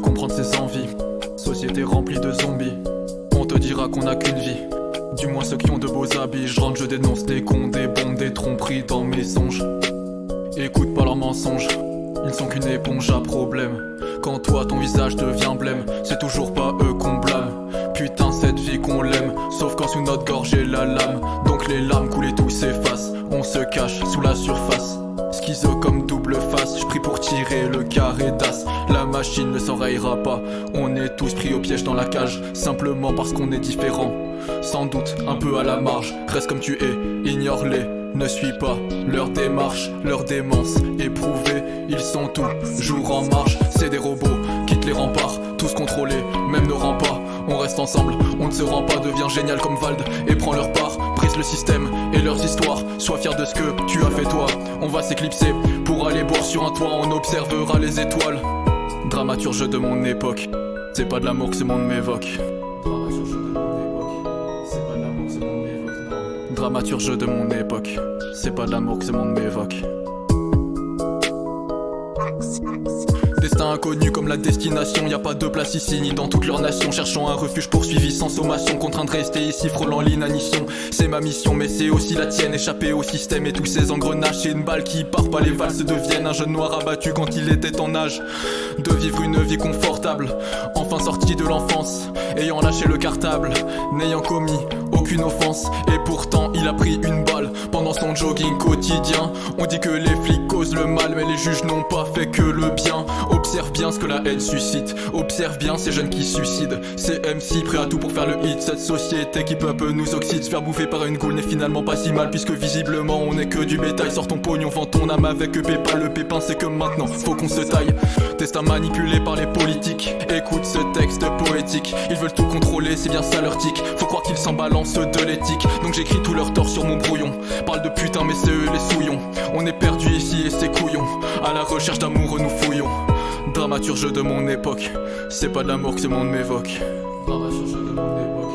comprendre ses envies. Société remplie de zombies. On te dira qu'on n'a qu'une vie. Du moins ceux qui ont de beaux habits. Je rentre, je dénonce des cons, des bombes, des tromperies dans mes songes. Écoute pas leurs mensonges, ils sont qu'une éponge à problème. Quand toi ton visage devient blême, c'est toujours pas eux qu'on blâme. Putain cette vie qu'on l'aime, sauf quand sous notre gorge est la lame. Donc les larmes coulent et tout s'efface, on se cache sous la surface. Schizo comme double face, je prie pour tirer le carré d'as. La machine ne s'enrayera pas, on est tous pris au piège dans la cage. Simplement parce qu'on est différent, sans doute un peu à la marge. Reste comme tu es, ignore-les, ne suis pas leur démarche, leur démence éprouvée. Ils sont toujours en marche, c'est des robots, quitte les remparts, tous contrôlés, même ne rend pas. On reste ensemble, on ne se rend pas, deviens génial comme Vald et prends leur part. Brise le système et leurs histoires, sois fier de ce que tu as fait toi. On va s'éclipser pour aller boire sur un toit, on observera les étoiles. Dramaturge de mon époque, c'est pas de l'amour que ce monde m'évoque. Dramaturge de mon époque, c'est pas de l'amour que ce monde m'évoque, non. Dramaturge de mon époque, c'est pas de l'amour que ce monde m'évoque. Destin inconnu comme la destination, y a pas de place ici ni dans toute leur nation. Cherchant un refuge poursuivi sans sommation, contraint de rester ici frôlant l'inanition. C'est ma mission mais c'est aussi la tienne, échapper au système et tous ces engrenages. C'est une balle qui part pas, les valses deviennent un jeune noir abattu quand il était en âge de vivre une vie confortable. Enfin sorti de l'enfance, ayant lâché le cartable, n'ayant commis aucune offense. Et pourtant il a pris une balle pendant son jogging quotidien. On dit que les flics causent le mal mais les juges n'ont pas fait que le bien. Observe bien ce que la haine suscite, observe bien ces jeunes qui suicident. Ces MC prêts à tout pour faire le hit. Cette société qui peu à peu nous oxyde. Se faire bouffer par une goule n'est finalement pas si mal, puisque visiblement on est que du bétail. Sors ton pognon, vends ton âme avec PayPal. Le pépin c'est que maintenant faut qu'on se taille. Destin manipulé par les politiques, écoute ce texte poétique. Ils veulent tout contrôler, c'est bien ça leur tic. Faut croire qu'ils s'en balancent de l'éthique. Donc j'écris tout leur tort sur mon brouillon. Parle de putain mais c'est eux les souillons. On est perdu ici et c'est couillon. À la recherche d'amour nous fouillons. Dramaturge de mon époque, c'est pas de l'amour que ce monde m'évoque. Dramaturge de mon époque,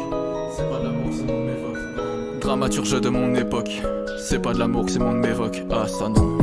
c'est pas de l'amour que ce monde m'évoque. Dramaturge de mon époque, c'est pas de l'amour que ce monde m'évoque. Ah ça non.